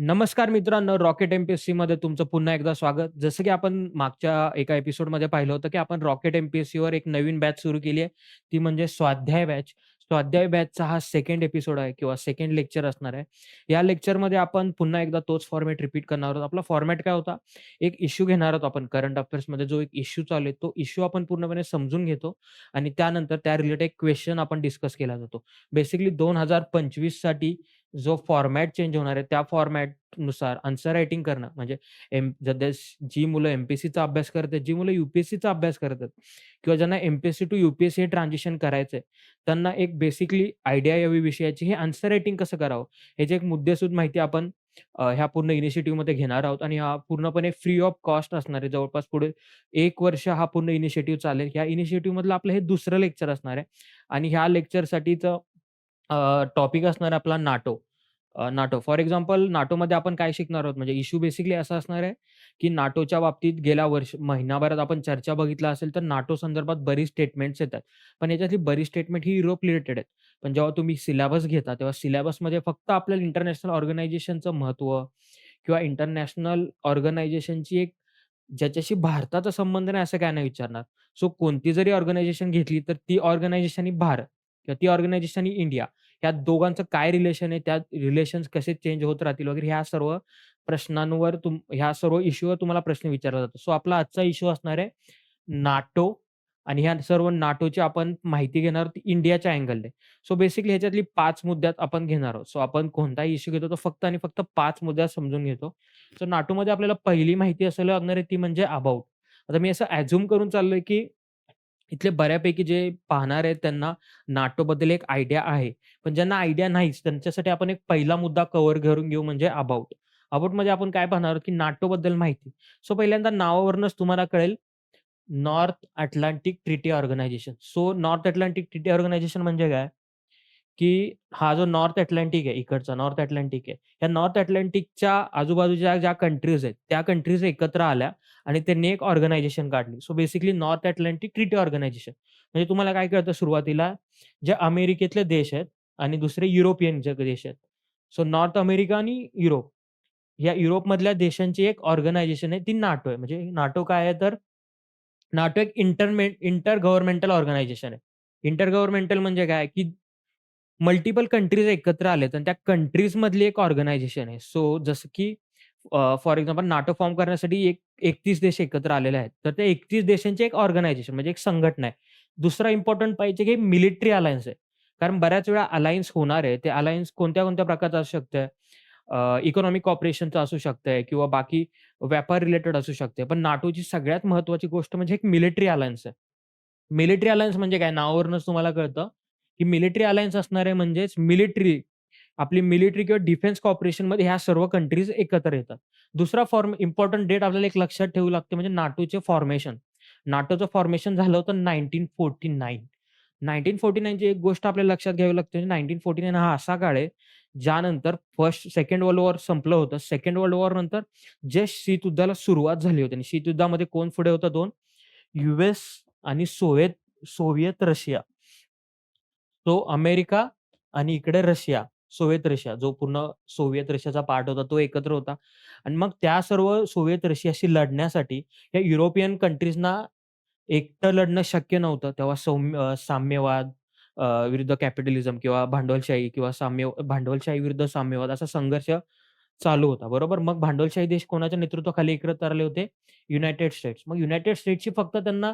नमस्कार मित्रांनो, रॉकेट एम-पी-एस-सीमध्ये तुमचं पुन्हा एकदा स्वागत. जसं की आपण मागच्या एका एपिसोडमध्ये पाहिलं होतं, की आपण रॉकेट एम-पी-एस-सीवर एक नवीन बॅच सुरू केली आहे. ती म्हणजे स्वाध्याय बॅच. स्वाध्याय बॅचचा हा सेकंड एपिसोड आहे किंवा सेकंड लेक्चर असणार आहे. या लेक्चरमध्ये आपण पुन्हा एकदा तोच फॉर्मॅट रिपीट करणार आहोत. आपला फॉर्मॅट काय होता? एक इश्यू घेणार आहोत आपण करंट अफेअर्समध्ये जो एक इश्यू चालू आहे, तो इश्यू आपण पूर्णपणे समजून घेतो आणि त्यानंतर त्या रिलेटेड एक क्वेशन आपण डिस्कस केला जातो. बेसिकली 2025 साठी जो फॉर्मॅट चेंज होणार आहे, त्या फॉर्मॅटनुसार आन्सर रायटिंग करणं म्हणजे सध्या जी मुलं एम-पी-एस-सीचा अभ्यास करत आहेत, जी मुलं यू-पी-एस-सीचा अभ्यास करत आहेत किंवा ज्यांना एम-पी-एस-सी टू यू-पी-एस-सी हे ट्रान्झिशन करायचंय, त्यांना एक बेसिकली आयडिया यावी विषयाची, हे आन्सर रायटिंग कसं करावं, ह्याची एक मुद्देसूद माहिती आपण ह्या पूर्ण इनिशिएटिव्हमध्ये घेणार आहोत आणि हा पूर्णपणे फ्री ऑफ कॉस्ट असणार आहे. जवळपास पुढे 1 वर्ष हा पूर्ण इनिशिएटिव्ह चालेल. ह्या इनिशिएटिव्हमधलं आपलं हे दुसरं लेक्चर असणार आहे आणि ह्या लेक्चरसाठीचं टॉपिक असणार आहे आपला नाटो. नाटो. फॉर एक्झाम्पल नाटोमध्ये आपण काय शिकणार आहोत म्हणजे इश्यू बेसिकली असा असणार आहे, की नाटोच्या बाबतीत गेल्या महिनाभरात आपण चर्चा बघितला असेल, तर नाटो संदर्भात बरीच स्टेटमेंट्स येतात. पण याच्यातली बरीच स्टेटमेंट ही युरोप रिलेटेड आहेत. पण जेव्हा तुम्ही सिलेबस घेता, तेव्हा सिलेबसमध्ये फक्त आपल्याला इंटरनॅशनल ऑर्गनायझेशनचं महत्त्व किंवा इंटरनॅशनल ऑर्गनायझेशनची एक ज्याच्याशी भारताचा संबंध नाही असं काय नाही विचारणार. सो कोणती जरी ऑर्गनायझेशन घेतली, तर ती ऑर्गनायझेशन ही भारत किंवा ती ऑर्गनायझेशन ही इंडिया. ह्या दोघांचं काय रिलेशन आहे, त्या रिलेशन्स कसे चेंज होत राहतील वगैरे ह्या सर्व प्रश्नांवर ह्या सर्व इश्यूवर तुम्हाला प्रश्न विचारला जातो. सो आपला आजचा इश्यू असणार आहे नाटो आणि ह्या सर्व नाटोची आपण माहिती घेणार आहोत इंडियाच्या अँगलने. सो बेसिकली ह्याच्यातली 5 मुद्द्यात आपण घेणार आहोत. सो आपण कोणताही इश्यू घेतो तो फक्त आणि फक्त 5 मुद्द्यात समजून घेतो. सो नाटोमध्ये आपल्याला पहिली माहिती असायला लागणार आहे ती म्हणजे अबाउट. आता मी असं अझ्युम करून चाललोय, की इथले बऱ्यापैकी जे पाहणार आहेत त्यांना नाटोबद्दल एक आयडिया आहे. पण ज्यांना आयडिया नाहीच त्यांच्यासाठी आपण एक पहिला मुद्दा कव्हर करून घेऊ म्हणजे अबाउट. अबाउटमध्ये आपण काय पाहणार आहोत, की नाटोबद्दल माहिती. सो पहिल्यांदा नावावरूनच तुम्हाला कळेल North Atlantic Treaty Organization. So North Atlantic Treaty Organization म्हणजे काय? की हा जो नॉर्थ अटलांटिक आहे, इकडचा नॉर्थ अटलांटिक आहे. या नॉर्थ अटलांटिकच्या आजूबाजूच्या ज्या कंट्रीज आहेत, त्या कंट्रीज एकत्र आल्या आणि त्यांनी एक ऑर्गनायझेशन काढली. So basically North Atlantic Treaty Organization. म्हणजे तुम्हाला काय कळतं सुरुवातीला, जे अमेरिकेतले देश आहेत आणि दुसरे युरोपियन जे देश आहेत. सो नॉर्थ अमेरिका आणि युरोप. या युरोपमधल्या देशांची एक ऑर्गनायझेशन आहे, ती नाटो आहे. म्हणजे नाटो काय आहे तर नाटो एक इंटर गव्हर्नमेंटल ऑर्गनायझेशन आहे. इंटर गव्हर्नमेंटल म्हणजे काय, की मल्टिपल कंट्रीज एकत्र आलेत आणि त्या कंट्रीजमधली एक ऑर्गनायझेशन आहे. सो जसं की फॉर एक्झाम्पल नाटो फॉर्म करण्यासाठी 31 देश एकत्र आलेले आहेत. तर त्या 31 देशांची एक ऑर्गनायझेशन म्हणजे एक संघटना आहे. दुसरा इम्पोर्टंट पाहिजे की मिलिटरी अलायन्स आहे. कारण बऱ्याच वेळा अलायन्स होणार आहे. ते अलायन्स कोणत्या-कोणत्या प्रकारचं असू शकतं. इकॉनॉमिक कॉपरेशनचं असू शकतंय किंवा बाकी व्यापार रिलेटेड असू शकते. पण नाटोची सगळ्यात महत्त्वाची गोष्ट म्हणजे एक मिलिटरी अलायन्स आहे. मिलिटरी अलायन्स म्हणजे काय? नावावरूनच तुम्हाला कळतं, की मिलिटरी अलायन्स असणार आहे म्हणजेच आपली मिलिटरी किंवा डिफेन्स कॉर्पोरेशनमध्ये ह्या सर्व कंट्रीज एकत्र येतात. दुसरा इम्पोर्टंट डेट आपल्याला एक लक्षात ठेवावी लागते म्हणजे नाटोचे फॉर्मेशन. नाटोचं फॉर्मेशन झालं होतं 1949. 1949 ची एक गोष्ट आपल्याला लक्षात घ्यावी लागते. 1949 हा असा काळ आहे, ज्यानंतर सेकंड वर्ल्ड वॉर संपलं होतं. सेकंड वर्ल्ड वॉर नंतर जस्ट शीतयुद्धाला सुरुवात झाली होती आणि शीतयुद्धामध्ये कोण पुढे होता 2? यूएस आणि सोव्हिएत रशिया. तो अमेरिका आणि इकडे रशिया, सोव्हिएत रशिया जो पूर्ण सोव्हिएत रशियाचा पार्ट होता तो एकत्र होता आणि मग त्या सर्व सोव्हिएत रशियाशी लढण्यासाठी या युरोपियन कंट्रीजना एकटं लढणं शक्य नव्हतं. तेव्हा साम्यवाद विरुद्ध कॅपिटलिझम किंवा भांडवलशाही किंवा भांडवलशाही विरुद्ध साम्यवाद असा संघर्ष चालू होता. बरोबर. मग भांडवलशाही देश कोणाच्या नेतृत्वाखाली एकत्र आले होते? United states. मग युनायटेड स्टेट्सची फक्त त्यांना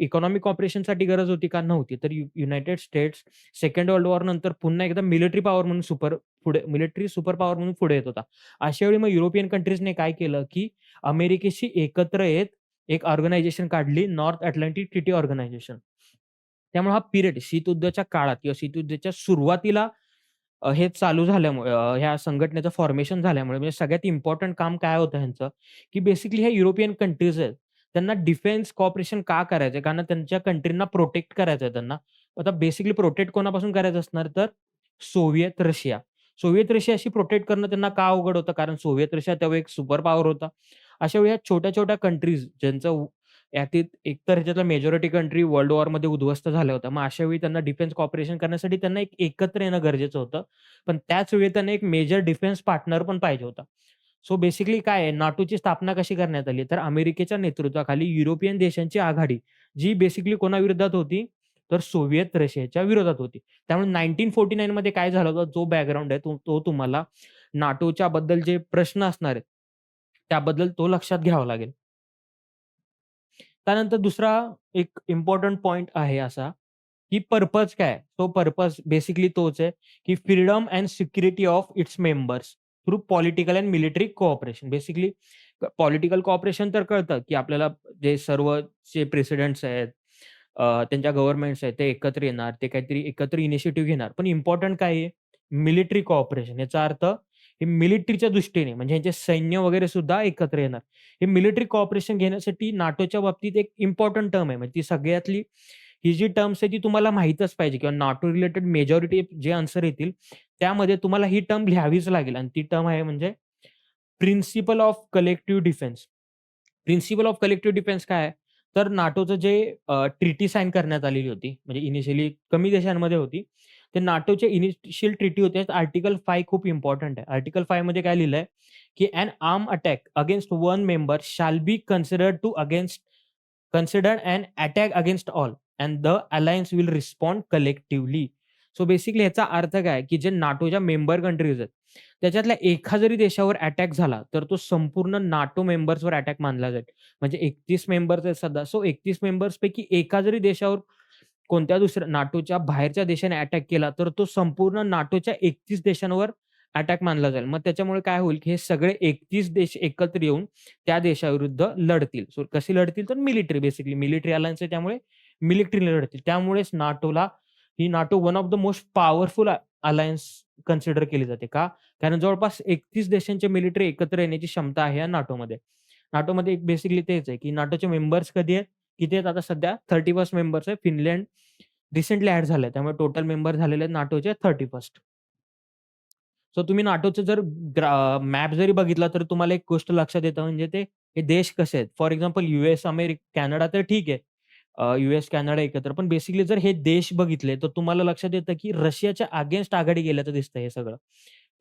इकॉनॉमिक कॉपरेशनसाठी गरज होती का? नव्हती. तर United states second world war नंतर पुन्हा एकदा मिलिटरी पॉवर म्हणून मिलिटरी सुपर पॉवर म्हणून पुढे येत होता. अशा वेळी मग युरोपियन कंट्रीजने काय केलं, की अमेरिकेशी एकत्र येत एक ऑर्गनायझेशन काढली नॉर्थ अटलांटिक ट्रिटी ऑर्गनायझेशन. त्यामुळे हा पिरियड शीतयुद्धाच्या काळात किंवा शीतयुद्धाच्या सुरुवातीला हे चालू झाल्यामुळे ह्या संघटनेचं फॉर्मेशन झाल्यामुळे म्हणजे सगळ्यात इम्पोर्टंट काम काय होतं ह्यांचं, की बेसिकली ह्या युरोपियन कंट्रीज आहेत. त्यांना डिफेन्स कॉपरेशन का करायचंय? कारण त्यांच्या कंट्रींना प्रोटेक्ट करायचंय त्यांना. आता बेसिकली प्रोटेक्ट कोणापासून करायचं असणार तर सोव्हिएत रशिया. सोव्हिएत रशियाशी प्रोटेक्ट करणं त्यांना का अवघड होतं? कारण सोव्हिएत रशिया तेव्हा एक सुपर पॉवर होता. अशा वेळी ह्या छोट्या-छोट्या कंट्रीज ज्यांचं यातील एकतर ह्याच्यातला मेजॉरिटी कंट्री वर्ल्ड वॉरमध्ये उद्ध्वस्त झाल्या होत्या. मग अशा वेळी त्यांना डिफेन्स कॉर्पोरेशन करण्यासाठी त्यांना एक एकत्र येणं गरजेचं होतं. पण त्याच वेळी त्यांना एक मेजर डिफेन्स पार्टनर पण पाहिजे होता. सो बेसिकली काय आहे, नाटोची स्थापना कशी करण्यात आली? तर अमेरिकेच्या नेतृत्वाखाली युरोपियन देशांची आघाडी, जी बेसिकली कोणाविरोधात होती? तर सोव्हिएत रशियाच्या विरोधात होती. त्यामुळे 1949 मध्ये काय झालं होतं, जो बॅकग्राऊंड आहे तो तुम्हाला नाटोच्या बद्दल जे प्रश्न असणार आहेत, त्याबद्दल तो लक्षात घ्यावा लागेल. त्यानंतर दुसरा एक इम्पोर्टंट पॉइंट आहे असा, की पर्पज काय आहे? तो पर्पज बेसिकली तोच आहे, की freedom and security of its members through political and military cooperation. Basically political cooperation तर कळतं, की आपल्याला जे सर्व जे प्रेसिडेंट्स आहेत, त्यांच्या गव्हर्नमेंट्स आहेत, ते एकत्र येणार, ते काहीतरी एकत्र इनिशिएटिव्ह घेणार. पण इम्पोर्टंट काय आहे? Military cooperation. याचा अर्थ हे मिलिटरीच्या दृष्टीने म्हणजे ह्यांचे सैन्य वगैरे सुद्धा एकत्र येणार. हे मिलिटरी कोऑपरेशन घेण्यासाठी नाटोच्या बाबतीत एक इम्पोर्टंट टर्म आहे. म्हणजे ती सगळ्यातली ही जी टर्म्स आहे ती तुम्हाला माहीतच पाहिजे किंवा नाटो रिलेटेड मेजॉरिटी जे आन्सर येतील, त्यामध्ये तुम्हाला ही टर्म लिहावीच लागेल आणि ती टर्म आहे म्हणजे principle of collective defence. Principle of collective defence काय आहे? तर नाटोचं जे ट्रिटी साइन करण्यात आलेली होती, म्हणजे इनिशियली कमी देशांमध्ये होती. ते नाटोचे इनिशियल ट्रिटी होते. आर्टिकल 5 खूप इम्पोर्टंट आहे. आर्टिकल 5 मध्ये काय लिहिलंय, की "an armed attack against one member shall be considered an attack against all and the alliance will respond collectively." So basically ह्याचा अर्थ काय, की जे नाटोच्या मेंबर कंट्रीज आहेत, त्याच्यातल्या एका जरी देशावर अटॅक झाला, तर तो संपूर्ण नाटो मेंबर्सवर अटॅक मानला जाईल. म्हणजे 31 मेंबर्स आहेत सध्या. सो 31 मेंबर्सपैकी एका जरी देशावर कोणत्या दुसऱ्या नाटोच्या बाहेरच्या देशाने अटॅक केला, तर तो संपूर्ण नाटोच्या 31 देशांवर अटॅक मानला जाईल. मग त्याच्यामुळे काय होईल, की हे सगळे 31 देश एकत्र येऊन त्या देशाविरुद्ध लढतील. सो कशी लढतील? तर मिलिटरी बेसिकली मिलिटरी अलायन्स आहे त्यामुळे मिलिटरीने लढतील. त्यामुळेच NATO one of the most powerful alliance consider केली जाते. का? कारण जवळपास 31 देशांची मिलिटरी एकत्र येण्याची क्षमता आहे या नाटोमध्ये. नाटोमध्ये एक बेसिकली तेच आहे, की नाटोचे मेंबर्स कधी आहेत? किती आहेत? आता सध्या 31 मेंबर्स आहे. फिनलँड रिसेंटली ॲड झालंय. त्यामुळे टोटल मेंबर झालेले आहेत नाटोचे 31. सो तुम्ही नाटोचं जर मॅप जरी बघितला तर तुम्हाला एक गोष्ट लक्षात येतं म्हणजे ते हे देश कसे आहेत. फॉर एक्झाम्पल यूएस, कॅनडा तर ठीक आहे. यूएस, कॅनडा एकत्र. पण बेसिकली जर हे देश बघितले तर तुम्हाला लक्षात येतं, की रशियाच्या अगेन्स्ट आघाडी गेल्याचं दिसतं हे सगळं.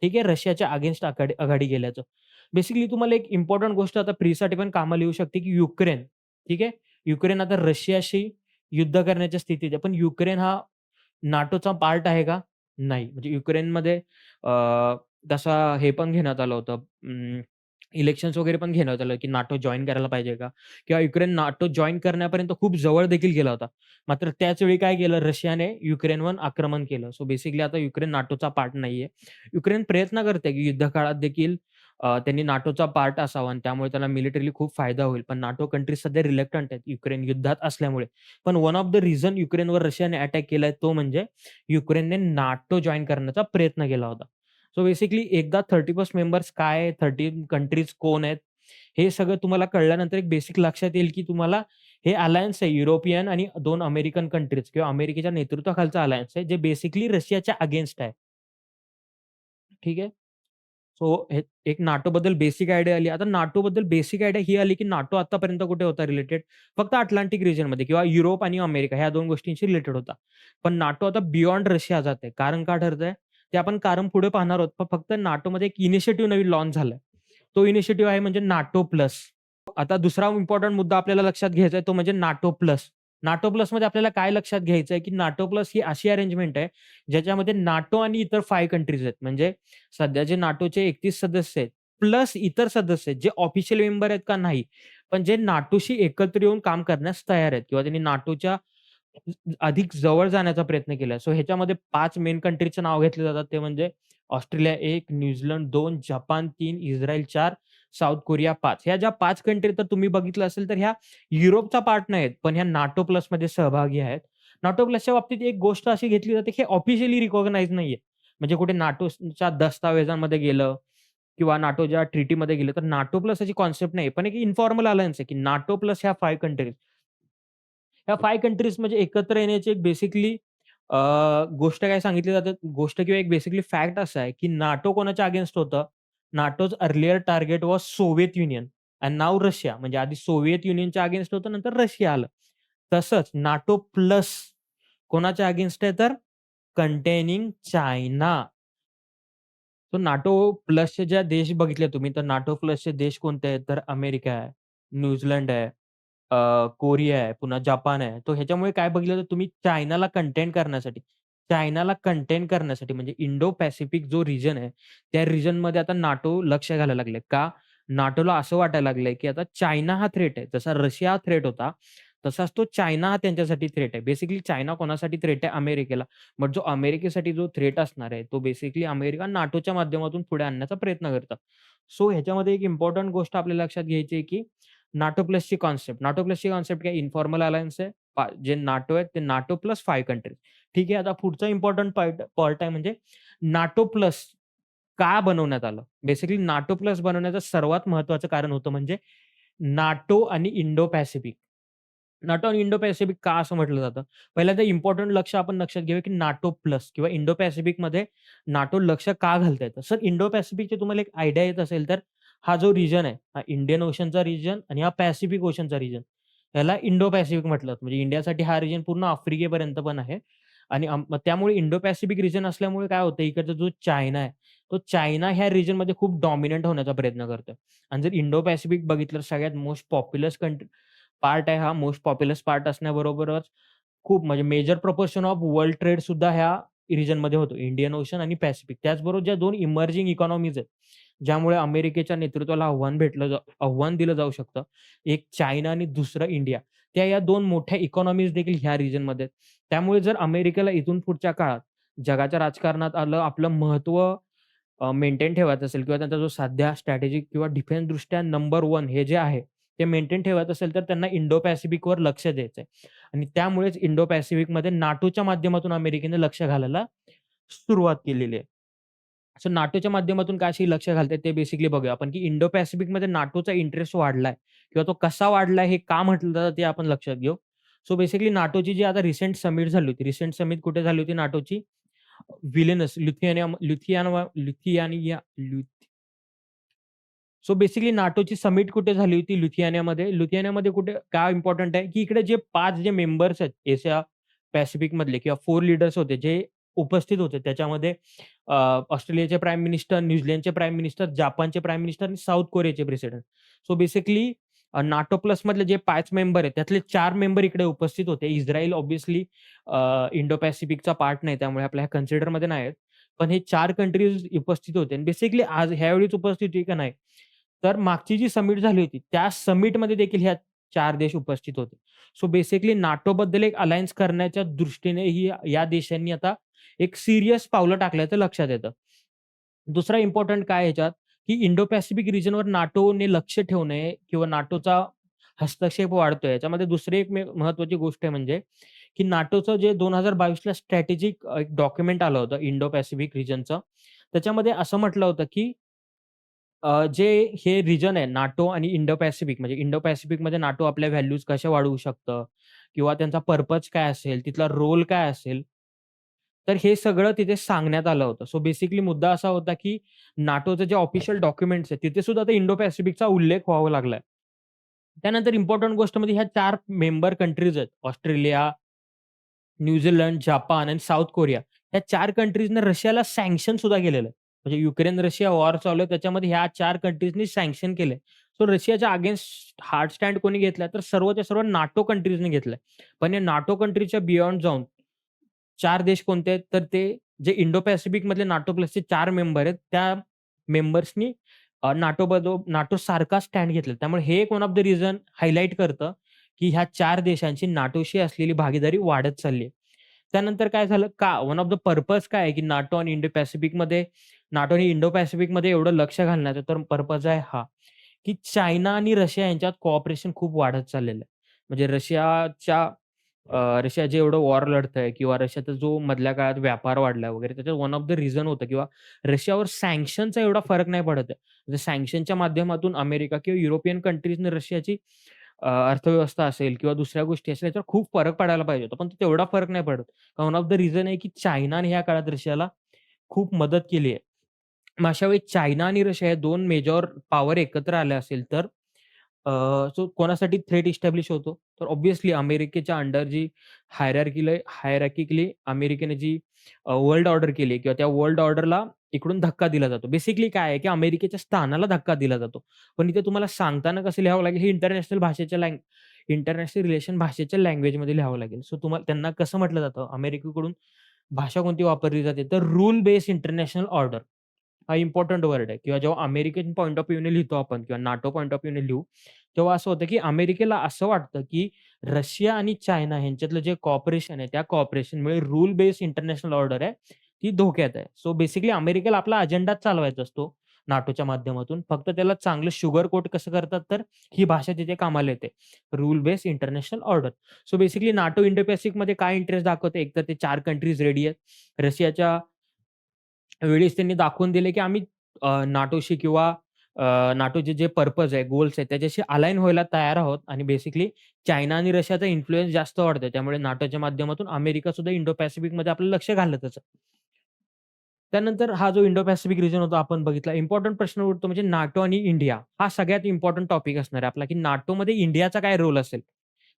ठीक आहे. रशियाच्या अगेन्स्ट आघाडी गेल्याचं. बेसिकली तुम्हाला एक इम्पोर्टंट गोष्ट आता प्रीसाठी पण कामाला येऊ शकते, की युक्रेन. ठीक आहे. युक्रेन आता रशियाशी युद्ध करण्याच्या स्थितीत आहे. पण युक्रेन हा नाटोचा पार्ट आहे का? नाही. म्हणजे युक्रेनमध्ये तसा हे पण घेण्यात आलं होतं. इलेक्शन्स वगैरे पण घेण्यात आलं, की नाटो जॉइन करायला पाहिजे का? किंवा युक्रेन नाटो जॉइन करण्यापर्यंत खूप जवळ देखील गेला होता. मात्र त्याच वेळी काय केलं रशियाने युक्रेनवर आक्रमण केलं. सो बेसिकली आता युक्रेन नाटोचा पार्ट नाहीये. युक्रेन प्रयत्न करते, की युद्धकाळात देखील त्यांनी नाटोचा पार्ट असावा आणि त्यामुळे त्याला मिलिटरीली खूप फायदा होईल. पण नाटो कंट्रीज सध्या रिलक्टंट आहेत युक्रेन युद्धात असल्यामुळे. पण वन ऑफ द रिझन युक्रेनवर रशियाने अटॅक केलाय तो म्हणजे युक्रेनने नाटो जॉइन करण्याचा प्रयत्न केला होता. सो बेसिकली एकदा 31 मेंबर्स काय आहे, 13 कंट्रीज कोण आहेत, हे सगळं तुम्हाला कळल्यानंतर एक बेसिक लक्षात येईल, की तुम्हाला हे अलायन्स आहे युरोपियन आणि 2 अमेरिकन कंट्रीज किंवा अमेरिकेच्या नेतृत्वाखालचा अलायन्स आहे, जे बेसिकली रशियाच्या अगेन्स्ट आहे. ठीक आहे. सो हे एक नाटोबद्दल बेसिक आयडिया आली. आता नाटोबद्दल बेसिक आयडिया ही आली, की नाटो आत्तापर्यंत कुठे होता रिलेटेड? फक्त अटलांटिक रिजनमध्ये किंवा युरोप आणि अमेरिका ह्या 2 गोष्टींशी रिलेटेड होता. पण नाटो आता बियॉन्ड रशिया जात कारण का ठरतंय? ते आपण कारण पुढे पाहणार आहोत. पण फक्त नाटोमध्ये एक इनिशिएटिव्ह नवीन लॉन्च झालाय. तो इनिशिएटिव्ह आहे म्हणजे नाटो प्लस. आता दुसरा इम्पोर्टंट मुद्दा आपल्याला लक्षात घ्यायचा आहे तो म्हणजे नाटो प्लस. नाटो प्लसमध्ये आपल्याला काय लक्षात घ्यायचं आहे, की नाटो प्लस ही अशी अरेंजमेंट आहे, ज्याच्यामध्ये नाटो आणि इतर 5 कंट्रीज आहेत. म्हणजे सध्या जे नाटोचे 31 सदस्य आहेत, प्लस इतर सदस्य आहेत, जे ऑफिशियल मेंबर आहेत का नाही, पण जे नाटोशी एकत्र येऊन काम करण्यास तयार आहेत किंवा त्यांनी नाटोच्या अधिक जवळ जाण्याचा प्रयत्न केलाय. सो ह्याच्यामध्ये 5 मेन कंट्रीचं नाव घेतले जातात. ते म्हणजे Australia 1, New Zealand 2, Japan 3, Israel 4, south Korea 5. ह्या ज्या 5 कंट्री तर तुम्ही बघितलं असेल तर ह्या युरोपचा पार्ट नाहीयेत, पण ह्या नाटो प्लसमध्ये सहभागी आहेत. नाटो प्लसच्या बाबतीत एक गोष्ट अशी घेतली जाते, की हे ऑफिशियली रिकॉग्नाइज नाहीये. म्हणजे कुठे नाटोच्या दस्तावेजांमध्ये गेलं किंवा नाटोच्या ट्रिटीमध्ये गेलं, तर नाटो प्लस अशी कन्सेप्ट नाही. पण एक इन्फॉर्मल अलायन्स आहे, की नाटो प्लस ह्या 5 कंट्रीज. ह्या 5 कंट्रीज म्हणजे एकत्र येण्याची एक बेसिकली गोष्ट काय सांगितली जाते, गोष्ट किंवा एक बेसिकली फॅक्ट असा आहे, की नाटो कोणाच्या अगेन्स्ट होतं? नाटोज earlier target was Soviet union and now Russia. म्हणजे आधी सोव्हिएत युनियनच्या अगेन्स्ट होतं, नंतर रशिया आलं. तसंच नाटो प्लस कोणाच्या अगेन्स्ट आहे तर कंटेनिंग चायना. सो नाटो प्लसचे ज्या देश बघितले तुम्ही, तर नाटो प्लसचे देश कोणते आहेत? तर अमेरिका आहे, न्यूझीलंड आहे, कोरिया आहे, पुन्हा जपान आहे. तर ह्याच्यामुळे काय बघितलं तर तुम्ही चायनाला कंटेन करण्यासाठी म्हणजे इंडो पॅसिफिक जो रिजन आहे, त्या रिजनमध्ये आता नाटो लक्ष घालायला लागले. का? नाटोला असं वाटायला लागलंय, की आता चायना हा थ्रेट आहे. जसा रशिया हा थ्रेट होता, तसाच तो चायना हा त्यांच्यासाठी थ्रेट आहे. बेसिकली चायना कोणासाठी थ्रेट आहे? अमेरिकेला. बट जो अमेरिकेसाठी जो थ्रेट असणार आहे, तो बेसिकली अमेरिका नाटोच्या माध्यमातून पुढे आणण्याचा प्रयत्न करतात. सो ह्याच्यामध्ये एक इम्पोर्टंट गोष्ट आपल्याला लक्षात घ्यायची आहे, की नाटो प्लसची कॉन्सेप्ट. नाटो प्लसची कॉन्सेप्ट काय इन्फॉर्मल अलायन्स आहे. जे नाटो आहेत ते नाटो प्लस 5 कंट्रीज. ठीक आहे. आता पुढचा इम्पोर्टंट पार्ट पार्ट आहे म्हणजे नाटो प्लस का बनवण्यात आलं? बेसिकली नाटो प्लस बनवण्याचं सर्वात महत्त्वाचं कारण होतं म्हणजे नाटो आणि इंडो पॅसिफिक. नाटो आणि इंडो पॅसिफिक का असं म्हटलं जातं? पहिल्यांदा इम्पोर्टंट लक्ष आपण लक्षात घेऊया, की नाटो प्लस किंवा इंडो पॅसिफिकमध्ये नाटो लक्ष का घालता येतं? सर इंडो पॅसिफिकची तुम्हाला एक आयडिया येत असेल तर हा जो रिजन आहे, हा इंडियन ओशनचा रिजन आणि हा पॅसिफिक ओशनचा रिजन. ह्याला इंडो पॅसिफिक म्हटलं जातं. म्हणजे इंडियासाठी हा रिजन पूर्ण आफ्रिकेपर्यंत पण आहे आणि मग त्यामुळे इंडो पॅसिफिक रिजन असल्यामुळे काय होतं, इकडचा जो चायना आहे, तो चायना ह्या रिजनमध्ये खूप डॉमिनंट होण्याचा प्रयत्न करतोय आणि जर इंडो पॅसिफिक बघितलं तर सगळ्यात मोस्ट पॉप्युलस पार्ट आहे हा. मोस्ट पॉप्युलस पार्ट असण्याबरोबरच खूप म्हणजे major proportion of world trade सुद्धा ह्या रिजनमध्ये होतो. इंडियन ओशन आणि पॅसिफिक. त्याचबरोबर ज्या 2 इमर्जिंग इकॉनॉमीज आहेत, ज्यामुळे अमेरिकेच्या नेतृत्वाला आव्हान दिलं जाऊ शकतं. एक चायना आणि दुसरं इंडिया. या 2 मोठ्या इकॉनॉमीज देखील ह्या रिजनमध्ये आहेत. त्यामुळे जर अमेरिकेला इथून पुढच्या काळात जगाच्या राजकारणात आपलं महत्त्व मेंटेन ठेवायचं असेल किंवा त्यांचा जो सध्या स्ट्रॅटेजिक किंवा डिफेन्स दृष्ट्या नंबर 1 हे जे आहे, ते मेंटेन ठेवायचं असेल, तर त्यांना इंडो पॅसिफिकवर लक्ष द्यायचंय आणि त्यामुळेच इंडो पॅसिफिकमध्ये नाटोच्या माध्यमातून अमेरिकेने लक्ष घालायला सुरुवात केलेली आहे. सो नाटोच्या माध्यमातून काय अशी लक्ष घालतायत ते बेसिकली बघूया आपण, की इंडो पॅसिफिकमध्ये नाटोचा इंटरेस्ट वाढलाय किंवा तो कसा वाढलाय हे का म्हटलं जातं ते आपण लक्षात घेऊ. सो बेसिकली नाटोची जी आता रिसेंट समिट झाली होती. रिसेंट समिट कुठे झाली होती नाटोची? विलेनस लिथुएनिया लिथुयानवा लिथुयानिया सो बेसिकली नाटोची समिट कुठे झाली होती? लुथियानामध्ये. लुथियानामध्ये कुठे काय इम्पोर्टंट आहे, की इकडे जे 5 जे मेंबर्स आहेत एशिया पॅसिफिकमधले किंवा 4 लीडर्स होते जे उपस्थित होते. त्याच्यामध्ये ऑस्ट्रेलियाचे प्राईम मिनिस्टर, न्यूझीलंडचे प्राईम मिनिस्टर, जापानचे प्राईम मिनिस्टर आणि साउथ कोरियाचे प्रेसिडेंट. सो बेसिकली नाटो प्लसमधले जे 5 मेंबर आहेत, त्यातले 4 मेंबर इकडे उपस्थित होते. इस्रायल ऑब्व्हियसली इंडो पॅसिफिकचा पार्ट नाही, त्यामुळे आपल्या कन्सिडरमध्ये नाही आहेत. पण हे 4 कंट्रीज उपस्थित होते आणि बेसिकली आज ह्यावेळीच उपस्थित होती का नाही? तर मागची जी समिट झाली होती, त्या समिटमध्ये देखील ह्या 4 देश उपस्थित होते. सो बेसिकली नाटोबद्दल एक अलायन्स करण्याच्या दृष्टीने ही या देशांनी आता एक सीरियस पावलं टाकल्याचं लक्षात येतं. दुसरा इम्पोर्टंट काय ह्याच्यात, की इंडो पॅसिफिक रिजनवर नाटोने लक्ष ठेवणे किंवा नाटोचा हस्तक्षेप वाढतोय. याच्यामध्ये दुसरी एक महत्त्वाची गोष्ट आहे म्हणजे, की नाटोचं जे 2022ला स्ट्रॅटेजिक एक डॉक्युमेंट आलं होतं इंडो पॅसिफिक रिजनचं. त्याच्यामध्ये असं म्हटलं होतं, की जे हे रिजन आहे नाटो आणि इंडो पॅसिफिक म्हणजे इंडो पॅसिफिकमध्ये नाटो आपल्या व्हॅल्यूज कशा वाढवू शकतं किंवा त्यांचा पर्पज काय असेल, तिथला रोल काय असेल, तर हे सगळं तिथे सांगण्यात आलं होतं. सो बेसिकली मुद्दा असा होता, की नाटोचे जे ऑफिशियल डॉक्युमेंट्स आहेत, तिथे सुद्धा आता इंडो पॅसिफिकचा उल्लेख व्हावा लागलाय. त्यानंतर इम्पोर्टंट गोष्ट म्हणजे ह्या 4 मेंबर कंट्रीज आहेत. ऑस्ट्रेलिया, न्यूझीलंड, जापान आणि साउथ कोरिया. या 4 कंट्रीजने रशियाला सँक्शन सुद्धा केलेलं आहे. म्हणजे युक्रेन-रशिया वॉर चालू आहे त्याच्यामध्ये ह्या 4 कंट्रीजनी सँक्शन केलंय. सो रशियाच्या अगेन्स्ट हार्ड स्टँड कोणी घेतलाय तर सर्वच्या सर्व नाटो कंट्रीजने घेतलाय. पण या नाटो कंट्रीच्या बियॉन्ड जाऊन 4 देश कोणते आहेत तर ते जे इंडो पॅसिफिकमधले नाटो प्लसचे 4 मेंबर आहेत त्या मेंबर्सनी नाटो सारखा स्टँड घेतला. त्यामुळे हे एक one of the reason highlight करतं, की ह्या 4 देशांची नाटोशी असलेली भागीदारी वाढत चालली आहे. त्यानंतर काय झालं का वन ऑफ द पर्पज काय आहे, की नाटो आणि इंडो पॅसिफिकमध्ये एवढं लक्ष घालण्याचा तर पर्पज आहे हा, की चायना आणि रशिया यांच्यात कोऑपरेशन खूप वाढत चाललेलं आहे. म्हणजे रशिया जे एवढं वॉर लढतंय किंवा रशियाचा जो मधल्या काळात व्यापार वाढला वगैरे त्याच्यात वन ऑफ द रिझन होतं किंवा रशियावर सँक्शनचा एवढा फरक नाही पडत आहे. म्हणजे सँक्शनच्या माध्यमातून अमेरिका किंवा युरोपियन कंट्रीजने रशियाची अर्थव्यवस्था असेल किंवा दुसऱ्या गोष्टी असेल याच्यावर खूप फरक पडायला पाहिजे होता. पण तो तेवढा फरक नाही पडत. वन ऑफ द रिझन आहे की चायनाने ह्या काळात रशियाला खूप मदत केली आहे. मग अशा वेळी चायना आणि रशिया या 2 मेजर पॉवर एकत्र आल्या असेल तर सो कोणासाठी थ्रेट इस्टॅब्लिश होतो? तर ऑब्व्हियसली अमेरिकेच्या अंडर जी हायरार्किकली अमेरिकेने जी वर्ल्ड ऑर्डर केली किंवा त्या वर्ल्ड ऑर्डरला इकडून धक्का दिला जातो. बेसिकली काय आहे, की अमेरिकेच्या स्थानाला धक्का दिला जातो. पण इथे तुम्हाला सांगताना कसं लिहावं लागेल, हे इंटरनॅशनल रिलेशन भाषेच्या लँग्वेजमध्ये लिहावं लागेल. सो तुम्हाला त्यांना कसं म्हटलं जातं, अमेरिकेकडून भाषा कोणती वापरली जाते, तर रूल बेस्ड इंटरनॅशनल ऑर्डर. हा इम्पोर्टंट वर्ड आहे किंवा जेव्हा अमेरिकन पॉइंट ऑफ व्ह्यूने लिहितो आपण किंवा नाटो पॉइंट ऑफ व्ह्यूने लिहू, तेव्हा असं होतं की अमेरिकेला असं वाटतं की रशिया आणि चायना ह्यांच्यातलं जे कॉपरेशन आहे, त्या कॉपरेशनमुळे रूल बेस्ड इंटरनॅशनल ऑर्डर आहे, ती धोक्यात आहे. सो बेसिकली अमेरिकेला आपला अजेंडाच चालवायचा असतो नाटोच्या माध्यमातून. फक्त त्याला चांगलं शुगर कोट कसं करतात, तर ही भाषा तिथे कामाला येते. Rule based international order. So basically NATO Indo पॅसिफिकमध्ये काय इंटरेस्ट दाखवते, एकतर ते 4 कंट्रीज रेडी आहेत. रशियाच्या वेळेस त्यांनी दाखवून दिले, की आम्ही नाटोशी किंवा नाटोचे जे पर्पज आहे, गोल्स आहेत, त्याच्याशी अलाईन व्हायला तयार आहोत आणि बेसिकली चायना आणि रशियाचा इन्फ्लुअन्स जास्त वाढतोय. त्यामुळे नाटोच्या माध्यमातून अमेरिका सुद्धा इंडो पॅसिफिकमध्ये आपलं लक्ष घालतच आहे. त्यानंतर हा जो इंडो पॅसिफिक रिजन होता आपण बघितला. इम्पोर्टंट प्रश्न उठतो म्हणजे नाटो आणि इंडिया हा सगळ्यात इम्पोर्टंट टॉपिक असणार आहे आपला, की नाटोमध्ये इंडियाचा काय रोल असेल?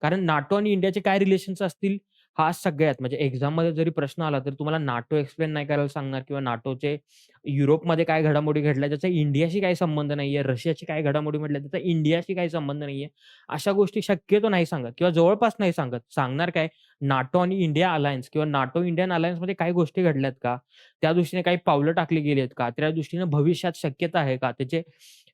कारण नाटो आणि इंडियाचे काय रिलेशन्स असतील, हा सगळ्यात म्हणजे एक्झाममध्ये जरी प्रश्न आला, तर तुम्हाला नाटो एक्सप्लेन नाही करायला सांगणार किंवा नाटोचे युरोपमध्ये काय घडामोडी घडल्या, त्याचा इंडियाशी काही संबंध नाहीये. रशियाची काय घडामोडी घडल्या, त्याचा इंडियाशी काही संबंध नाहीये. अशा गोष्टी शक्यतो नाही सांगत किंवा जवळपास नाही सांगत. सांगणार काय, नाटो आणि इंडिया अलायन्स किंवा नाटो इंडियन अलायन्समध्ये काही गोष्टी घडल्यात का? त्या दृष्टीने काही पावलं टाकली गेली आहेत का? त्या दृष्टीने भविष्यात शक्यता आहे का? त्याचे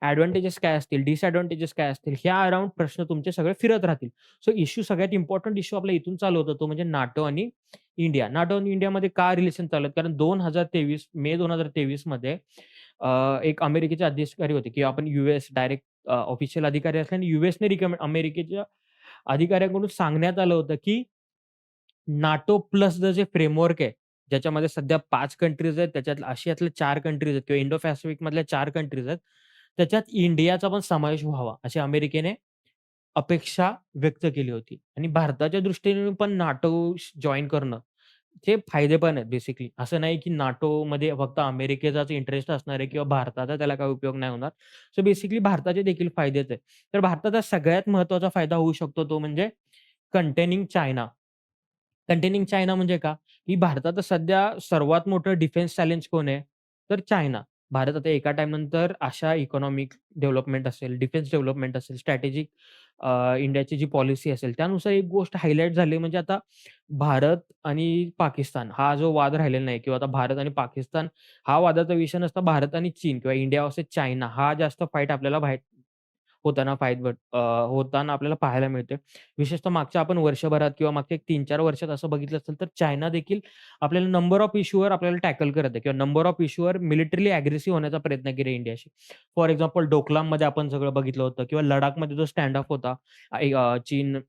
एडव्हांटेजेस काय असतील, डिसएडव्हांटेजेस काय असतील? ह्या अराउंड प्रश्न तुमचे सगळे फिरत राहतील. सो इश्यू सगळ्यात इम्पोर्टंट इश्यू आपला इथून चालू होतो तो म्हणजे नाटो आणि इंडिया. नाटो आणि इंडियामध्ये का रिलेशन चालू आहेत? कारण 2023 मे 2023 मध्ये एक अमेरिकेचे अधिकारी होते किंवा आपण यूएस डायरेक्ट ऑफिशियल अधिकारी असल्याने यूएसने अमेरिकेच्या अधिकाऱ्यांकडून सांगण्यात आलं होतं, की नाटो प्लसचं जे फ्रेमवर्क आहे, ज्याच्यामध्ये सध्या 5 कंट्रीज आहेत, त्याच्यात आशियातल्या 4 कंट्रीज आहेत किंवा इंडो पॅसिफिकमधल्या 4 कंट्रीज आहेत. त्याच्यात इंडियाचा पण समावेश व्हावा, अशी अमेरिकेने अपेक्षा व्यक्त केली होती आणि भारताच्या दृष्टीने पण नाटो जॉइन करणं, चे फायदे पण आहेत बेसिकली. असं नाही की नाटोमध्ये फक्त अमेरिकेचाच इंटरेस्ट असणार आहे किंवा भारताचा त्याला काही उपयोग नाही होणार. सो बेसिकली भारताचे देखील फायदेच आहेत. तर भारताचा सगळ्यात महत्त्वाचा फायदा होऊ शकतो तो म्हणजे कंटेनिंग चायना. कंटेनिंग चायना म्हणजे का? की भारताचं सध्या सर्वात मोठं डिफेन्स चॅलेंज कोण आहे? तर चायना. भारत आता एका टाईमनंतर अशा इकॉनॉमिक डेव्हलपमेंट असेल, डिफेन्स डेव्हलपमेंट असेल, स्ट्रॅटेजिक इंडियाची जी पॉलिसी असेल, त्यानुसार एक गोष्ट हायलाइट झाली म्हणजे आता भारत आणि पाकिस्तान हा जो वाद राहिलेला नाही किंवा आता भारत आणि पाकिस्तान हा वादाचा विषय नसता भारत आणि चीन किंवा इंडिया वर्सेस चायना हा जास्त फाईट आपल्याला होताना आपल्याला पाहायला मिळते. विशेषतः मागच्या आपण वर्षभरात किंवा मागच्या एक 3-4 वर्षात असं बघितलं असेल, तर चायना देखील आपल्याला नंबर ऑफ इश्यूवर आपल्याला टॅकल करत आहे किंवा नंबर ऑफ इश्यूवर मिलिटरीली अग्रेसिव्ह होण्याचा प्रयत्न केला इंडियाशी. फॉर एक्झाम्पल डोकलाममध्ये आपण सगळं बघितलं होतं किंवा लडाखमध्ये जो स्टँड ऑफ होता. चीन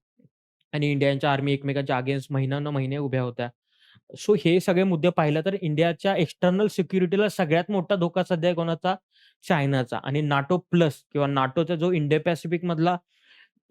आणि इंडियनच्या आर्मी एकमेकांच्या अगेन्स्ट महिनोन-महिने उभ्या होत्या. सो हे सगळे मुद्दे पाहिलं तर इंडियाच्या एक्स्टर्नल सिक्युरिटीला सगळ्यात मोठा धोका सध्या कोणाचा? चायनाचा आणि नाटो प्लस किंवा नाटोचा जो इंडो पॅसिफिकमधला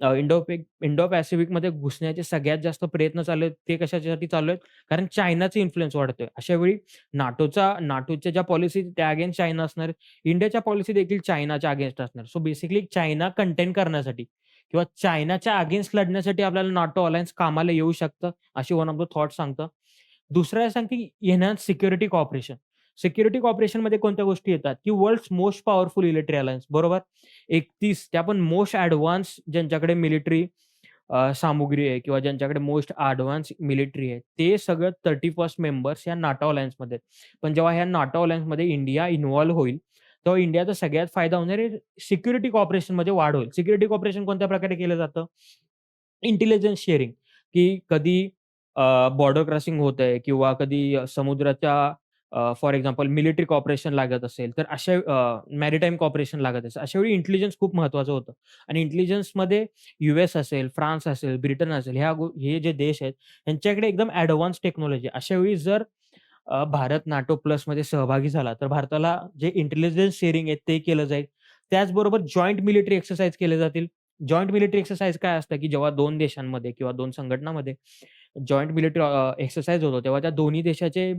इंडो पॅसिफिकमध्ये घुसण्याचे सगळ्यात जास्त प्रयत्न चालू आहेत, ते कशासाठी चालू आहेत? कारण चायनाचा इन्फ्लुअन्स वाढतोय. अशा वेळी नाटोच्या ज्या पॉलिसी त्या अगेन्स्ट चायना असणार आहेत. इंडियाच्या पॉलिसी देखील चायनाच्या अगेन्स्ट असणार. सो बेसिकली चायना कंटेन करण्यासाठी किंवा चायनाच्या अगेन्स्ट लढण्यासाठी आपल्याला नाटो अलायन्स कामाला येऊ शकतं, अशी वन ऑफ द थॉट सांगतं. दुसरं सांगते की एन्हान्स सिक्युरिटी कॉपरेशन. सिक्युरिटी कॉपरेशनमध्ये कोणत्या गोष्टी येतात, की world's most powerful military alliance बरोबर. 31 त्या पण मोस्ट एडव्हान्स ज्यांच्याकडे मिलिटरी सामुग्री आहे किंवा ज्यांच्याकडे मोस्ट एडव्हान्स मिलिटरी आहे, ते सगळं 31st मेंबर्स या नाटो अलायन्समध्ये आहेत. पण जेव्हा ह्या नाटो अलायन्समध्ये इंडिया इन्व्हॉल्व होईल, तेव्हा इंडियाचा सगळ्यात फायदा होणार आहे सिक्युरिटी कॉपरेशनमध्ये वाढ होईल. सिक्युरिटी कॉपरेशन कोणत्या प्रकारे केलं जातं? इंटेलिजन्स शेअरिंग, की कधी बॉर्डर क्रॉसिंग होतंय किंवा कधी समुद्राच्या फॉर एक्झाम्पल मिलिटरी कॉपरेशन लागत असेल, तर अशा मॅरिटाईम कॉपरेशन लागत असेल. अशा वेळी इंटेलिजन्स खूप महत्त्वाचं होतं आणि इंटेलिजन्समध्ये यूएस असेल, फ्रान्स असेल, ब्रिटन असेल, हे जे देश आहेत, यांच्याकडे एकदम ॲडव्हान्स टेक्नॉलॉजी अशा वेळी जर भारत नाटो प्लसमध्ये सहभागी झाला, तर भारताला जे इंटेलिजन्स शेअरिंग आहे ते केलं जाईल. त्याचबरोबर जॉइंट मिलिटरी एक्सरसाइज केले जातील. जॉइंट मिलिटरी एक्सरसाइज काय असतं, की जेव्हा 2 देशांमध्ये किंवा 2 संघटनामध्ये जॉइंट मिलिटरी एक्सरसाइज होतो, तेव्हा त्या दोन्ही देशाचे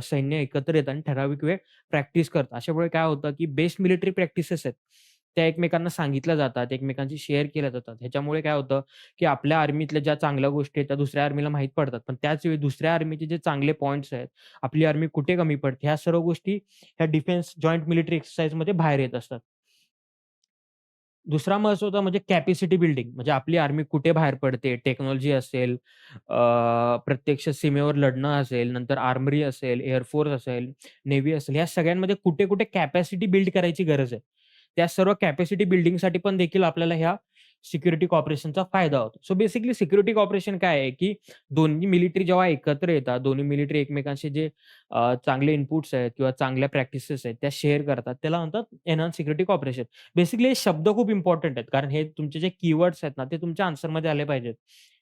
सैन्य एकत्र येतात आणि ठराविक वेळ प्रॅक्टिस करतात. अशामुळे काय होतं, की बेस्ट मिलिटरी प्रॅक्टिसेस आहेत. त्या एकमेकांना सांगितल्या जातात, एकमेकांशी शेअर केल्या जातात. ह्याच्यामुळे काय होतं, की आपल्या आर्मीतल्या ज्या चांगल्या गोष्टी आहेत, त्या दुसऱ्या आर्मीला माहीत पडतात. पण त्याच वेळी दुसऱ्या आर्मीचे जे चांगले पॉइंट्स आहेत, आपली आर्मी कुठे कमी पडते, ह्या सर्व गोष्टी ह्या डिफेन्स जॉइंट मिलिटरी एक्सरसाइजमध्ये बाहेर येत असतात. दुसरा महत्त्वाचा म्हणजे कॅपॅसिटी बिल्डिंग म्हणजे आपली आर्मी कुठे बाहेर पडते, टेक्नॉलॉजी असेल, प्रत्यक्ष सीमेवर लढणं असेल, नंतर आर्मरी असेल, एअर फोर्स असेल, नेव्ही असेल, या सगळ्यांमध्ये कुठे-कुठे कॅपॅसिटी बिल्ड करायची गरज आहे. त्या सर्व कॅपॅसिटी बिल्डिंगसाठी पण देखील आपल्याला ह्या सिक्युरिटी कोऑपरेशनचा फायदा होतो. सो बेसिकली सिक्युरिटी कोऑपरेशन काय आहे, की दोन्ही मिलिटरी जेव्हा एकत्र येतात, दोन्ही मिलिटरी एकमेकांशी जे चांगले इनपुट्स आहेत किंवा चांगल्या प्रॅक्टिसेस आहेत, त्या शेअर करतात. त्याला म्हणतात एन्हान्स सिक्युरिटी कोऑपरेशन. बेसिकली हे शब्द खूप इम्पोर्टंट आहेत. कारण हे तुमचे जे कीवर्ड्स आहेत ना, ते तुमच्या आन्सरमध्ये आले पाहिजेत.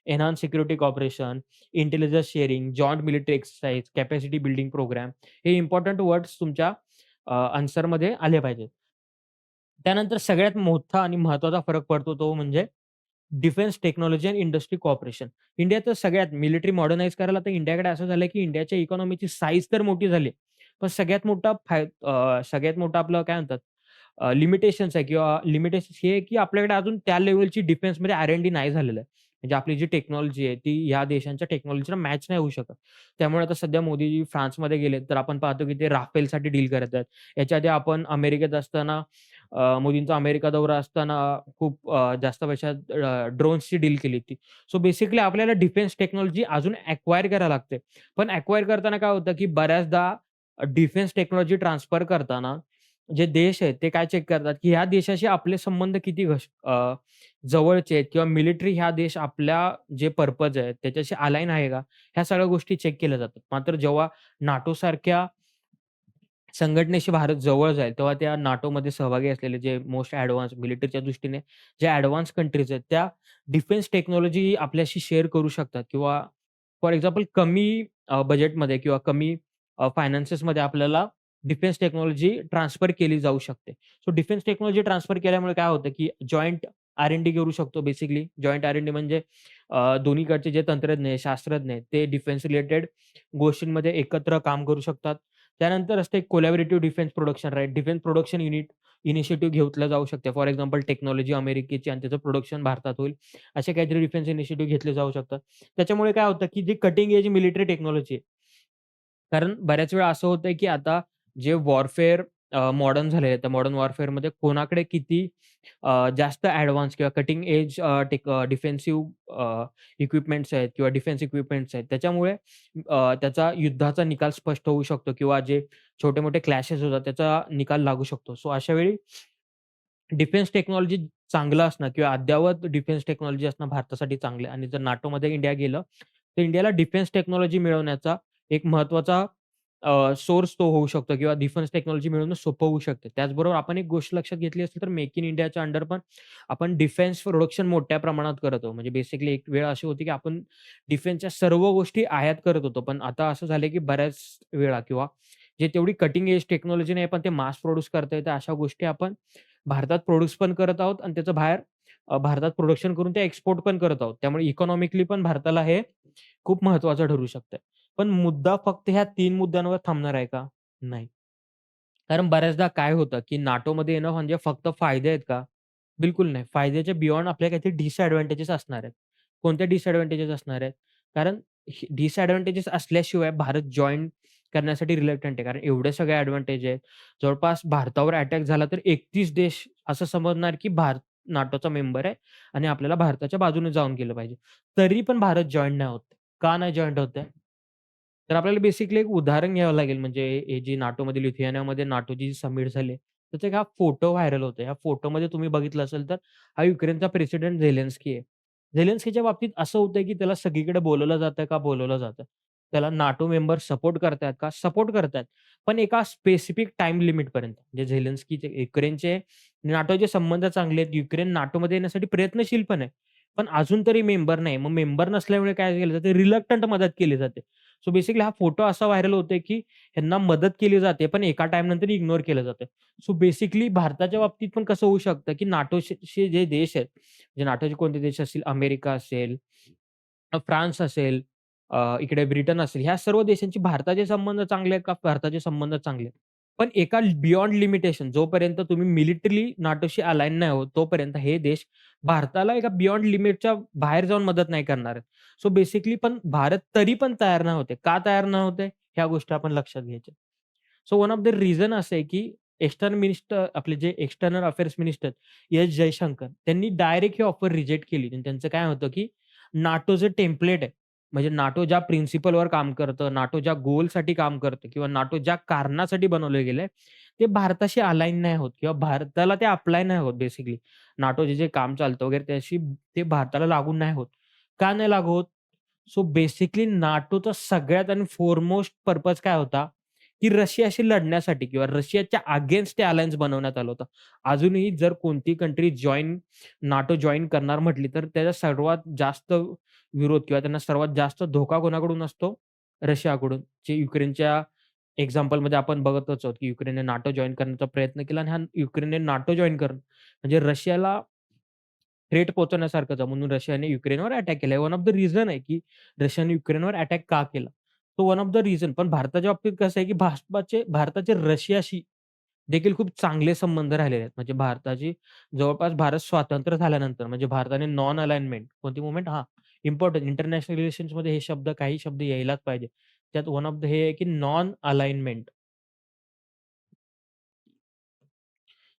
Enhance security cooperation, intelligence sharing, joint military exercise, capacity building programme हे इम्पोर्टंट वर्ड्स तुमच्या आन्सरमध्ये आले पाहिजेत. त्यानंतर सगळ्यात मोठा आणि महत्त्वाचा फरक पडतो तो म्हणजे डिफेन्स टेक्नॉलॉजी आणि इंडस्ट्री कोऑपरेशन. इंडियाचं सगळ्यात मिलिटरी मॉडर्नाइज करायला तर इंडियाकडे असं झालंय, की इंडियाच्या इकॉनॉमीची साईज तर मोठी झाली पण सगळ्यात मोठा आपलं काय म्हणतात लिमिटेशन्स आहे किंवा लिमिटेशन्स हे आहे, की आपल्याकडे अजून त्या लेव्हलची डिफेन्समध्ये आर-एन-डी नाही झालेलं आहे. म्हणजे आपली जी टेक्नॉलॉजी आहे, ती ह्या देशांच्या टेक्नॉलॉजीला मॅच नाही होऊ शकत. त्यामुळे आता सध्या मोदीजी फ्रान्समध्ये गेलेत, तर आपण पाहतो, की ते राफेलसाठी डील करत आहेत. याच्या आधी आपण अमेरिकेत असताना मोदींचा अमेरिका दौरा असताना खूप जास्त पैशात ड्रोन्सची डील केली होती. सो बेसिकली आपल्याला डिफेन्स टेक्नॉलॉजी अजून अॅक्वायर करायला लागते. पण अॅक्वायर करताना काय होतं, की बऱ्याचदा डिफेन्स टेक्नॉलॉजी ट्रान्सफर करताना जे देश आहेत ते काय चेक करतात, की ह्या देशाशी आपले संबंध किती जवळचे आहेत किंवा मिलिटरी ह्या देश आपल्या जे पर्पज आहे त्याच्याशी अलाईन आहे का? ह्या सगळ्या गोष्टी चेक केल्या जातात. मात्र जेव्हा नाटोसारख्या संघटनेशी भारत जवळ जाईल, तेव्हा त्या नाटोमध्ये सहभागी असलेले जे मोस्ट ॲडव्हान्स मिलिटरीच्या दृष्टीने ज्या ॲडव्हान्स कंट्रीज आहेत, त्या डिफेन्स टेक्नॉलॉजी आपल्याशी शेअर करू शकतात किंवा फॉर एक्झाम्पल कमी बजेटमध्ये किंवा कमी फायनान्सेसमध्ये आपल्याला डिफेन्स टेक्नॉलॉजी ट्रान्सफर केली जाऊ शकते. सो डिफेन्स टेक्नॉलॉजी ट्रान्सफर केल्यामुळे काय होतं, की जॉइंट आर-एन-डी करू शकतो बेसिकली. जॉइंट आर-एन-डी म्हणजे दोन्हीकडचे जे तंत्रज्ञ आहे, शास्त्रज्ञ आहेत, ते डिफेन्स रिलेटेड गोष्टींमध्ये एकत्र काम करू शकतात. त्यानंतर असते collaborative defence production right. Defence production unit initiative घेतलं जाऊ शकते. फॉर एक्झाम्पल टेक्नॉलॉजी अमेरिकेची आणि त्याचं प्रोडक्शन भारतात होईल. असे काहीतरी डिफेन्स इनिशिएटिव्ह घेतले जाऊ शकतात. त्याच्यामुळे काय होतं, की जी कटिंग एज मिलिटरी टेक्नॉलॉजी आहे कारण बऱ्याच वेळा असं होतंय, की आता जे वॉरफेअर मॉडर्न झालेलं आहे, त्या मॉडर्न वॉरफेअरमध्ये कोणाकडे किती जास्त ॲडव्हान्स किंवा कटिंग एज डिफेन्सिव्ह इक्विपमेंट्स आहेत किंवा डिफेन्स इक्विपमेंट्स आहेत. त्याच्यामुळे त्याचा युद्धाचा निकाल स्पष्ट होऊ शकतो किंवा जे छोटे-मोठे क्लॅशेस होतात, त्याचा निकाल लागू शकतो. सो अशा वेळी डिफेन्स टेक्नॉलॉजी चांगलं असणं किंवा अद्ययावत डिफेन्स टेक्नॉलॉजी असणं भारतासाठी चांगलं आहे आणि जर नाटोमध्ये इंडिया गेलं, तर इंडियाला डिफेन्स टेक्नॉलॉजी मिळवण्याचा एक महत्त्वाचा सोर्स तो होऊ शकतो किंवा डिफेन्स टेक्नॉलॉजी मिळवणं सोपं होऊ शकतं. त्याचबरोबर आपण एक गोष्ट लक्षात घेतली असेल तर मेक इन इंडियाच्या अंडर पण आपण डिफेन्स प्रोडक्शन मोठ्या प्रमाणात करत आहोत. म्हणजे बेसिकली एक वेळ अशी होती की आपण डिफेन्सच्या सर्व गोष्टी आयात करत होतो. पण आता असं झालंय की बऱ्याच वेळा किंवा जे तेवढी कटिंग एज टेक्नॉलॉजी नाही पण ते मास प्रोड्यूस करता येतं अशा गोष्टी आपण भारतात प्रोड्यूस पण करत आहोत आणि त्याचं बाहेर भारतात प्रोडक्शन करून ते एक्सपोर्ट पण करत आहोत. त्यामुळे इकॉनॉमिकली पण भारताला हे खूप महत्त्वाचं ठरू शकतं. पण मुद्दा फक्त ह्या 3 मुद्द्यांवर थांबणार आहे का? नाही. कारण बऱ्याचदा काय होतं, की नाटोमध्ये येणं म्हणजे फक्त फायदे आहेत का? बिलकुल नाही. फायद्याच्या बियॉन्ड आपल्या काहीतरी डिसएडव्हांटेजेस असणार आहेत. कोणत्या डिसएडव्हांटेजेस असणार आहेत? कारण डिसएडव्हांटेजेस असल्याशिवाय भारत जॉइन करण्यासाठी रिलक्टंट आहे. कारण एवढे सगळे एडव्हांटेज आहेत. जवळपास भारतावर अटॅक झाला तर 31 देश असं समजणार, की भारत नाटोचा मेंबर आहे आणि आपल्याला भारताच्या बाजूने जाऊन केलं पाहिजे. तरी पण भारत जॉइन नाही होत. का नाही जॉइंट होत आहे? तर आपल्याला बेसिकली एक उदाहरण घ्यावं लागेल म्हणजे हे जी नाटोमध्ये लिथुआनियामध्ये नाटोची जी समिट झाली, त्याचा एक हा फोटो व्हायरल होतोय. ह्या फोटोमध्ये तुम्ही बघितलं असेल तर हा युक्रेनचा प्रेसिडेंट झेलेन्स्की आहे. झेलेन्स्कीच्या बाबतीत असं होतंय की त्याला सगळीकडे बोलावलं जातंय का बोलावलं जातं. त्याला नाटो मेंबर सपोर्ट करतायत का? सपोर्ट करतायत. पण एका स्पेसिफिक टाईम लिमिटपर्यंत. म्हणजे झेलेन्स्कीचे युक्रेनचे नाटोचे संबंध चांगले आहेत. युक्रेन नाटोमध्ये येण्यासाठी प्रयत्नशील पण आहे. पण अजून तरी मेंबर नाही. मग मेंबर नसल्यामुळे काय केलं जातं रिलक्टंट मदत केली जाते. सो बेसिकली हा फोटो असा व्हायरल होतोय, की ह्यांना मदत केली जाते, पण एका टाईमनंतर इग्नोर केलं जातं. सो बेसिकली भारताच्या बाबतीत पण कसं होऊ शकतं, की नाटोशी जे देश आहेत, म्हणजे नाटोचे कोणते देश असतील, अमेरिका असेल, फ्रान्स असेल, इकडे ब्रिटन असेल, ह्या सर्व देशांचे भारताचे संबंध चांगले आहेत का? भारताचे संबंध चांगले आहेत. पण एका बियॉन्ड लिमिटेशन जोपर्यंत तुम्ही मिलिटरीली नाटोशी अलाइन नाही होत, तोपर्यंत हे देश भारताला एका बियॉन्ड लिमिटच्या बाहेर जाऊन मदत नाही करणार आहेत. सो बेसिकली पण भारत तरी पण तयार नाही होत का तयार नाही होत ह्या गोष्टी आपण लक्षात घ्यायच्या. So one of the reason असं आहे, की एक्स्टर्नल मिनिस्टर आपले जे external affairs minister S Jaishankar त्यांनी डायरेक्ट ही ऑफर रिजेक्ट केली. आणि त्यांचं काय होतं, की नाटोचं टेम्प्लेट आहे. म्हणजे नाटो ज्या प्रिन्सिपलवर काम करतं, नाटो ज्या गोलसाठी काम करतं किंवा नाटो ज्या कारणासाठी बनवलं गेलंय, ते भारताशी अलाइन नाही होत किंवा भारताला ते अप्लाय नाही होत बेसिकली. नाटो जे काम चालतं वगैरे त्याशी ते भारताला लागू नाही होत. का नाही लागू होत? सो बेसिकली नाटोचा सगळ्यात आणि फोरमोस्ट पर्पज काय होता, की रशियाशी लढण्यासाठी किंवा रशियाच्या अगेन्स्ट ते अलायन्स बनवण्यात आलं होतं. अजूनही जर कोणती कंट्री नाटो जॉइन करणार म्हटली, तर त्याचा सर्वात जास्त विरोध किंवा त्यांना सर्वात जास्त धोका कोणाकडून असतो? रशियाकडून. जे युक्रेनच्या एक्झाम्पलमध्ये आपण बघतच आहोत, की युक्रेनने नाटो जॉइन करण्याचा प्रयत्न केला आणि हा युक्रेनने नाटो जॉइन करणं म्हणजे रशियाला थ्रेट पोहोचवण्यासारखंच आहे. म्हणून रशियाने युक्रेनवर अटॅक केला. वन ऑफ द रिझन आहे, की रशियाने युक्रेनवर अटॅक का केला? तो वन ऑफ द रिझन. पण भारताच्या बाबतीत कसं आहे, की भारताचे रशियाशी देखील खूप चांगले संबंध राहिलेले आहेत. म्हणजे जवळपास भारत स्वातंत्र्य झाल्यानंतर म्हणजे भारताने नॉन अलाइनमेंट कोणती मूव्हमेंट इम्पोर्टंट इंटरनॅशनल रिलेशन्समध्ये काही शब्द यायलाच पाहिजे. त्यात वन ऑफ द हे आहे, की नॉन अलाइनमेंट.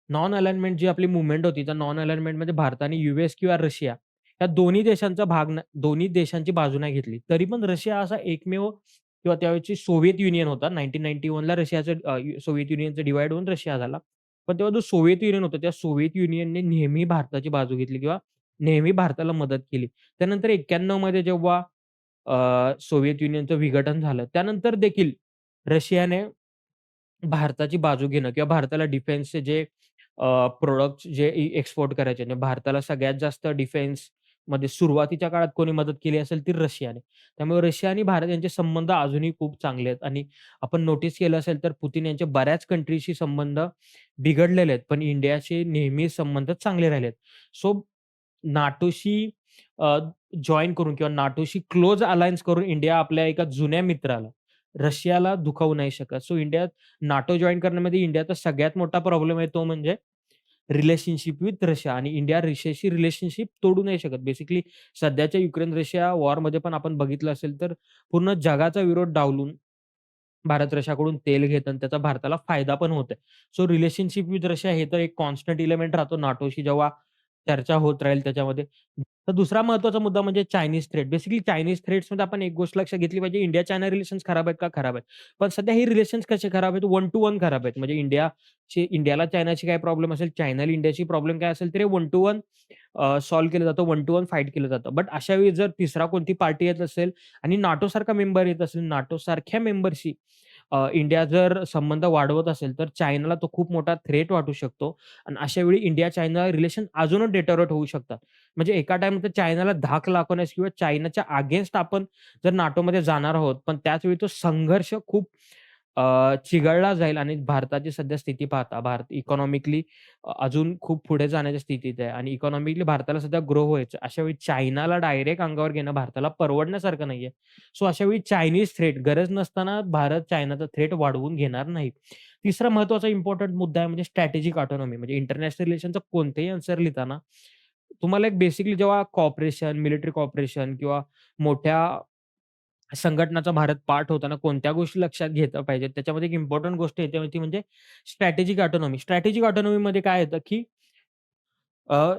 नॉन अलाइनमेंट जी आपली मूव्हमेंट होती, त्या नॉन अलाइनमेंटमध्ये भारताने यूएस किंवा रशिया या दोन्ही देशांची बाजू नाही घेतली. तरी पण रशिया असा एकमेव किंवा त्यावेळची सोव्हिएत युनियन होता. 1991ला सोव्हिएत युनियनचं डिव्हाईड होऊन रशिया झाला. पण तेव्हा जो सोव्हिएत युनियन होतं, त्या सोव्हिएत युनियनने नेहमी भारताची बाजू घेतली किंवा नेहमी भारताला मदत केली. त्यानंतर 91 मध्ये जेव्हा सोव्हिएत युनियनचं विघटन झालं, त्यानंतर देखील रशियाने भारताची बाजू घेणं किंवा भारताला डिफेन्सचे जे जे एक्सपोर्ट करायचे आणि भारताला सगळ्यात जास्त डिफेन्समध्ये सुरुवातीच्या काळात कोणी मदत केली असेल ती रशियाने. त्यामुळे रशिया आणि भारत यांचे संबंध अजूनही खूप चांगले आहेत आणि आपण नोटीस केलं असेल तर पुतिन यांचे बऱ्याच कंट्रीशी संबंध बिघडलेले आहेत. पण इंडियाशी नेहमी संबंध चांगले राहिले आहेत. सो नाटोशी अ, जॉइन करून किंवा नाटोशी क्लोज अलायन्स करून इंडिया आपल्या एका जुन्या मित्राला, रशियाला दुखावू नाही शकत. सो नाटो जॉइन करण्यामध्ये इंडियाचा सगळ्यात मोठा प्रॉब्लेम आहे तो म्हणजे रिलेशनशिप विथ रशिया आणि इंडिया रशियाशी रिलेशनशिप तोडू नाही शकत. बेसिकली सध्याच्या युक्रेन-रशिया वॉरमध्ये पण आपण बघितलं असेल तर पूर्ण जगाचा विरोध डावलून भारत रशियाकडून तेल घेतं आणि त्याचा भारताला फायदा पण होतोय. सो रिलेशनशिप विथ रशिया हे तर एक कॉन्स्टंट एलिमेंट राहतो नाटोशी जेव्हा चर्चा होत राहील त्याच्यामध्ये. तर दुसरा महत्त्वाचा मुद्दा म्हणजे चायनीज थ्रेट. बेसिकली चायनीज थ्रेट्समध्ये आपण एक गोष्ट लक्षात घेतली पाहिजे, इंडिया-चायना रिलेशन्स खराब आहेत का? खराब आहेत. पण सध्या हे रिलेशन्स कसे खराब आहेत? वन टू वन खराब आहेत. म्हणजे इंडियाला चायनाशी काय प्रॉब्लेम असेल, चायनाला इंडियाशी प्रॉब्लेम काय असेल, तर वन टू वन सॉल्व्ह केलं जातं. वन टू वन फाईट केलं जातं. बट अशा वेळी जर तिसरा कोणती पार्टी येत असेल आणि नाटोसारखा मेंबर येत असेल, नाटोसारख्या मेंबरशी इंडिया जर संबंध वाढवत असेल, तर चायनाला तो खूप मोठा थ्रेट वाटू शकतो आणि अशा वेळी इंडिया-चायना रिलेशन अजूनच डिटोरेट होऊ शकतात. म्हणजे एका टाईमला चायनाला धाक लागण्यास किंवा चायनाच्या अगेन्स्ट आपण जर नाटोमध्ये जाणार आहोत, पण त्याच वेळी तो संघर्ष खूप चिघळला जाईल आणि भारताची सध्या स्थिती पाहता भारत इकॉनॉमिकली अजून खूप पुढे जाण्याच्या स्थितीत आहे आणि इकॉनॉमिकली भारताला सध्या ग्रो व्हायचं. अशा वेळी चायनाला डायरेक्ट अंगावर घेणं भारताला परवडण्यासारखं नाहीये. सो अशा वेळी चायनीज थ्रेट गरज नसताना भारत चायनाचा थ्रेट वाढवून घेणार नाही. तिसरा महत्त्वाचा इम्पोर्टंट मुद्दा आहे म्हणजे स्ट्रॅटेजिक ऑटोनॉमी म्हणजे इंटरनॅशनल रिलेशनचा कोणतेही आन्सर लिहिताना तुम्हाला एक बेसिकली जेव्हा मिलिटरी कॉपरेशन किंवा मोठ्या संघटनाचा भारत पार्ट होताना कोणत्या गोष्टी लक्षात घेतल्या पाहिजेत. त्याच्यामध्ये एक इम्पोर्टंट गोष्ट येते ती म्हणजे स्ट्रॅटेजिक ऑटोनॉमी. स्ट्रॅटेजिक ऑटोनॉमीमध्ये काय येतं, की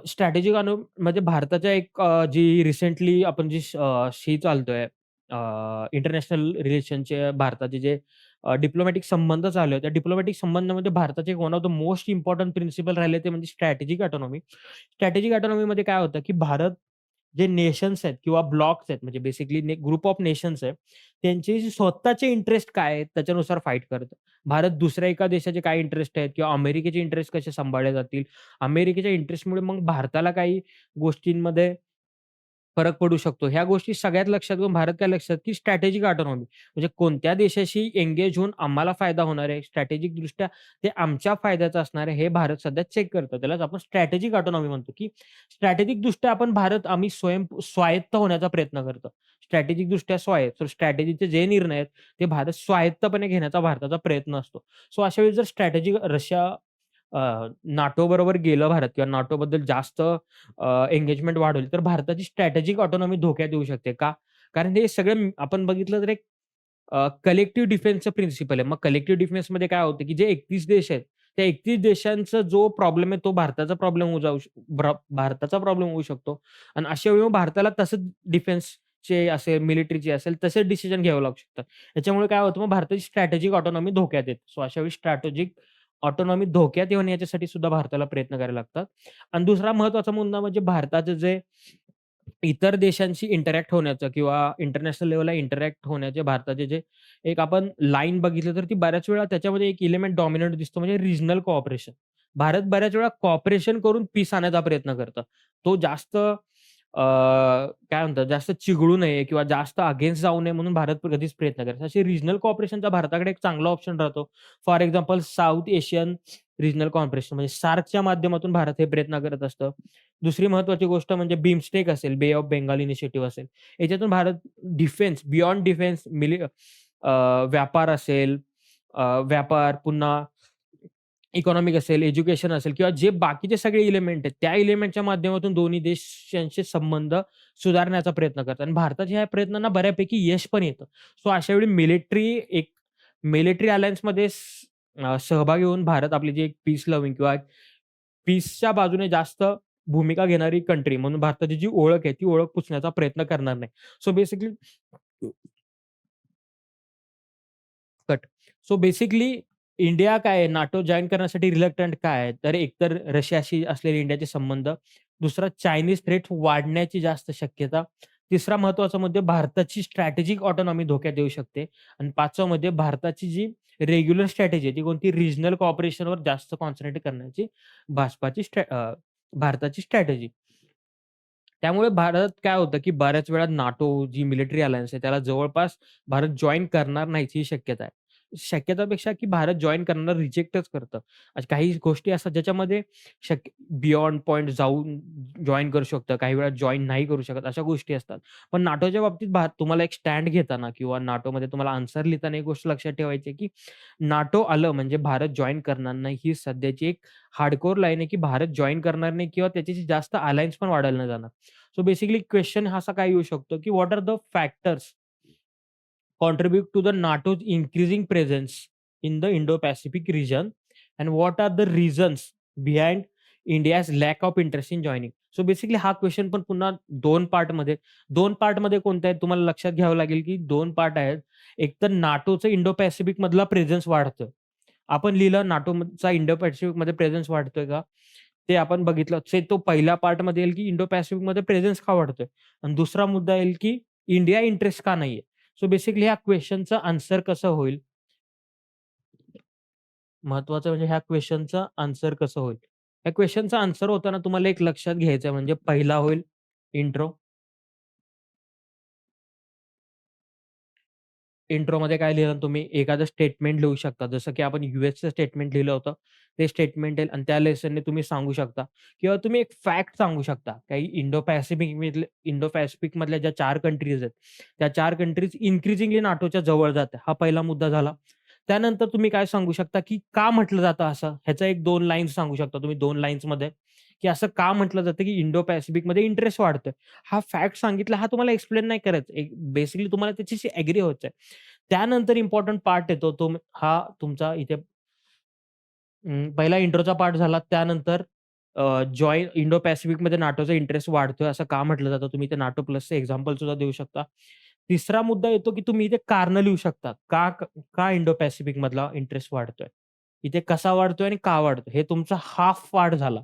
स्ट्रॅटेजिक म्हणजे भारताच्या जी रिसेंटली आपण शी चालतोय इंटरनॅशनल रिलेशनचे भारताचे जे डिप्लोमॅटिक संबंध चालू आहेत. त्या डिप्लोमॅटिक संबंधामध्ये भारताचे one of the most important principle राहिले ते म्हणजे स्ट्रॅटेजिक ऑटोनॉमी. स्ट्रॅटेजिक ऑटोनॉमीमध्ये काय होतं, की भारत जे नेशन्स आहेत किंवा ब्लॉक्स आहेत म्हणजे बेसिकली ग्रुप ऑफ नेशन्स आहे, त्यांचे जे स्वतःचे इंटरेस्ट काय आहेत त्याच्यानुसार फाईट करतं. भारत दुसऱ्या एका देशाचे काय इंटरेस्ट आहेत किंवा अमेरिकेचे इंटरेस्ट कसे सांभाळले जातील. अमेरिकेच्या इंटरेस्टमुळे मग भारताला काही गोष्टींमध्ये फरक पडू शकतो. ह्या गोष्टी सगळ्यात लक्षात घेऊन भारत काय लक्षात, की स्ट्रॅटेजिक ऑटोनॉमी म्हणजे कोणत्या देशाशी एंगेज होऊन आम्हाला फायदा होणार आहे, स्ट्रॅटेजिकदृष्ट्या ते आमच्या फायद्याचं असणार आहे, हे भारत सध्या चेक करतं. त्यालाच आपण स्ट्रॅटेजिक ऑटोनॉमी म्हणतो, की स्ट्रॅटेजिकदृष्ट्या आम्ही स्वायत्त होण्याचा प्रयत्न करतो. स्ट्रॅटेजिकदृष्ट्या स्वायत्त. तर स्ट्रॅटेजीचे जे निर्णय आहेत, ते भारत स्वायत्तपणे घेण्याचा भारताचा प्रयत्न असतो. सो अशा वेळी जर रशिया नाटोबरोबर गेलं भारत किंवा नाटोबद्दल जास्त एंगेजमेंट वाढवली, तर भारताची स्ट्रॅटेजिक ऑटोनॉमी धोक्यात येऊ शकते. का? कारण हे सगळं आपण बघितलं तर एक कलेक्टिव्ह डिफेन्सचं प्रिन्सिपल आहे. मग कलेक्टिव्ह डिफेन्समध्ये काय होतं, की जे 31 देश आहेत, त्या 31 देशांचा जो प्रॉब्लेम आहे, तो भारताचा प्रॉब्लेम होऊ शकतो आणि अशा वेळी मग भारताला तसंच डिफेन्सचे असेल, मिलिटरीचे असेल, तसेच डिसिजन घ्यावे लागू शकतात. याच्यामुळे काय होतं, मग भारताची स्ट्रॅटेजिक ऑटोनॉमी धोक्यात येते. सो अशा वेळी स्ट्रॅटेजिक ऑटोनॉमी धोक्यात येऊ नये याच्यासाठी सुद्धा भारताला प्रयत्न करावे लागतात. आणि दुसरा महत्त्वाचा मुद्दा म्हणजे भारताचं जे इतर देशांशी इंटरॅक्ट होण्याचं किंवा इंटरनॅशनल लेव्हलला इंटरॅक्ट होण्याचे भारताचे जे एक आपण लाईन बघितली तर ती बऱ्याच वेळा त्याच्यामध्ये एक एलिमेंट डॉमिनंट दिसतो म्हणजे रिजनल कोऑपरेशन. भारत बऱ्याच वेळा कोऑपरेशन करून पीस आणण्याचा प्रयत्न करतं. तो जास्त काय म्हणतात जास्त चिघळू नये किंवा जास्त अगेन्स्ट जाऊ नये म्हणून भारत कधीच प्रयत्न करत. असे रिजनल कोऑपरेशनचा भारताकडे एक चांगला ऑप्शन राहतो. For example south Asian regional corporation म्हणजे सार्कच्या माध्यमातून भारत हे प्रयत्न करत असतं. दुसरी महत्त्वाची गोष्ट म्हणजे बिमस्टेक असेल, बे ऑफ बेंगाल इनिशिएटिव्ह असेल. याच्यातून भारत बियॉन्ड डिफेन्स व्यापार असेल, व्यापार पुन्हा इकॉनॉमिक असेल, एज्युकेशन असेल किंवा जे बाकीचे सगळे एलिमेंट आहेत, त्या एलिमेंटच्या माध्यमातून दोन्ही देशांचे संबंध सुधारण्याचा प्रयत्न करतात आणि भारताच्या ह्या प्रयत्नांना बऱ्यापैकी यश पण येतं. सो अशा वेळी मिलिटरी अलायन्समध्ये सहभागी होऊन भारत आपली जी एक पीस लव्हिंग किंवा पीसच्या बाजूने जास्त भूमिका घेणारी कंट्री म्हणून भारताची जी ओळख आहे, ती ओळख पुसण्याचा प्रयत्न करणार नाही. So basically cut. So basically India काय आहे, नाटो जॉइन करण्यासाठी रिलक्टंट काय आहे? तर एकतर रशियाशी असलेले इंडियाचे संबंध, दुसरा चायनीज थ्रेट वाढण्याची जास्त शक्यता, तिसरा महत्त्वाचा मुद्दा भारताची स्ट्रॅटेजिक ऑटोनॉमी धोक्यात येऊ शकते आणि 5वा मध्ये भारताची जी रेग्युलर स्ट्रॅटेजी आहे, ती कोणती रिजनल कोऑपरेशनवर जास्त कॉन्सन्ट्रेट करण्याची भाजपाची भारताची स्ट्रॅटेजी. त्यामुळे भारत काय होतं, की बऱ्याच वेळा नाटो जी मिलिटरी अलायन्स आहे, त्याला जवळपास भारत जॉइन करणार नाहीची शक्यता आहे. शक्यतापेक्षा की भारत जॉइन करणार रिजेक्टच करतं. अशा काही गोष्टी असतात ज्याच्यामध्ये बियॉन्ड पॉइंट जाऊन जॉइन करू शकतं. काही वेळा जॉइन नाही करू शकत. अशा गोष्टी असतात. पण नाटोच्या बाबतीत तुम्हाला एक स्टँड घेताना किंवा नाटोमध्ये तुम्हाला आन्सर लिहिताना एक गोष्ट लक्षात ठेवायची आहे, की नाटो आलं म्हणजे भारत जॉइन करणार नाही. ही सध्याची एक हार्डकोर लाईन आहे, की भारत जॉइन करणार नाही किंवा त्याच्याशी जास्त अलायन्स पण वाढवलं नाही जाणार. सो बेसिकली क्वेशन असा काय येऊ शकतो, की what are the factors contribute to the NATO's increasing presence in the Indo-Pacific region, and what are the reasons behind India's lack of interest in joining? So basically हा question पण पुन्हा 2 पार्टमध्ये कोणते आहेत तुम्हाला लक्षात घ्यावं लागेल, की 2 पार्ट आहेत. एक तर नाटोचं इंडो पॅसिफिक मधला प्रेझेन्स वाढतोय. आपण लिहिलं नाटोचा इंडो पॅसिफिकमध्ये प्रेझेन्स वाढतोय का? ते आपण बघितलं. तो पहिल्या पार्टमध्ये येईल, की इंडो पॅसिफिकमध्ये प्रेझेन्स का वाढतोय? आणि दुसरा मुद्दा येईल, की इंडिया इंटरेस्ट का नाहीये? सो बेसिकली ह्या क्वेशनचं आन्सर कसं होईल? महत्वाचं म्हणजे ह्या क्वेशनचं आन्सर कसं होईल? या क्वेशनचा आन्सर होताना तुम्हाला एक लक्षात घ्यायचं आहे म्हणजे पहिला होईल इंट्रो. इंट्रोमध्ये काय लिहिलं तुम्ही एखादं स्टेटमेंट लिहू शकता. जसं की आपण यूएसचं स्टेटमेंट लिहिलं होतं. ते स्टेटमेंट येईल आणि त्या लेसनने तुम्ही सांगू शकता किंवा तुम्ही एक फॅक्ट सांगू शकता. काही इंडो पॅसिफिकमधल्या ज्या 4 कंट्रीज आहेत, त्या 4 कंट्रीज इन्क्रिजिंगली नाटोच्या जवळ जात आहे. हा पहिला मुद्दा झाला. त्यानंतर तुम्ही काय सांगू शकता, की का म्हटलं जातं असं? ह्याचा एक 2 लाईन्स सांगू शकता तुम्ही 2 लाईन्समध्ये, की असं का म्हटलं जातं, की इंडो पॅसिफिकमध्ये इंटरेस्ट वाढतोय. हा फॅक्ट सांगितला, हा तुम्हाला एक्सप्लेन नाही करायचा. एक बेसिकली तुम्हाला त्याच्याशी ॲग्री व्हायचंय. त्यानंतर इम्पोर्टंट पार्ट येतो तो हा तुमचा इथे पहिला इंट्रोचा पार्ट झाला. त्यानंतर इंडो पॅसिफिकमध्ये नाटोचा इंटरेस्ट वाढतोय असं का म्हटलं जातं? तुम्ही ते नाटो प्लसचं एक्झाम्पल सुद्धा देऊ शकता. तिसरा मुद्दा येतो, की तुम्ही इथे कारणं लिहू शकता. का इंडो पॅसिफिकमधला इंटरेस्ट वाढतोय? इथे कसा वाढतोय आणि का वाढतोय? हे तुमचा हाल्फ पार्ट झाला.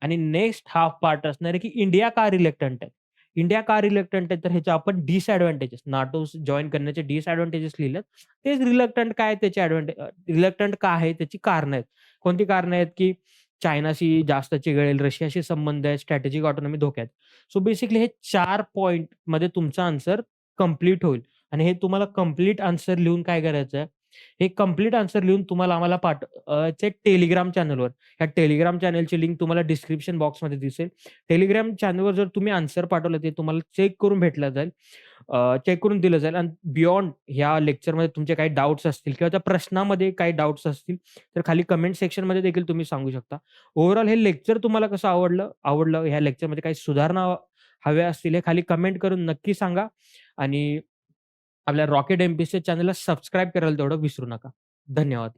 आणि नेक्स्ट हाल्फ पार्ट असणार आहे, की इंडिया का रिलक्टंट आहे? इंडिया का रिलक्टंट आहे? तर ह्याचे आपण डिसएडव्हांटेजेस नाटो जॉइन करण्याचे डिसएडव्हांटेजेस लिहिलेत. तेच रिलक्टंट काय त्याचे रिलक्टंट का आहे त्याची कारणं आहेत. कोणती कारणं आहेत, की चायनाशी जास्त चिघळेल, रशियाशी संबंध आहे, स्ट्रॅटेजिक ऑटोनॉमी धोक्यात. सो बेसिकली हे 4 पॉइंटमध्ये तुमचा आन्सर कंप्लीट होईल आणि हे तुम्हाला कंप्लीट आन्सर लिहून काय करायचं आहे, हे कंप्लीट आन्सर लिहून तुम्हाला आम्हाला चे Telegram चॅनलवर. ह्या Telegram चॅनलची लिंक तुम्हाला डिस्क्रिप्शन बॉक्समध्ये दिसेल. Telegram चॅनलवर जर तुम्ही आन्सर पाठवलं ते तुम्हाला चेक करून भेटलं जाईल. चेक करून दिलं जाईल आणि बियॉन्ड ह्या लेक्चरमध्ये तुमचे काही डाउट्स असतील किंवा त्या प्रश्नामध्ये काही डाउट्स असतील, तर खाली कमेंट सेक्शनमध्ये देखील तुम्ही सांगू शकता. ओव्हरऑल हे लेक्चर तुम्हाला कसं आवडलं ह्या लेक्चरमध्ये काही सुधारणा हव्या असतील, हे खाली कमेंट करून नक्की सांगा आणि आपल्या रॉकेट एम-पी-एससी चॅनलला सबस्क्राईब करायला तेवढं विसरू नका. धन्यवाद.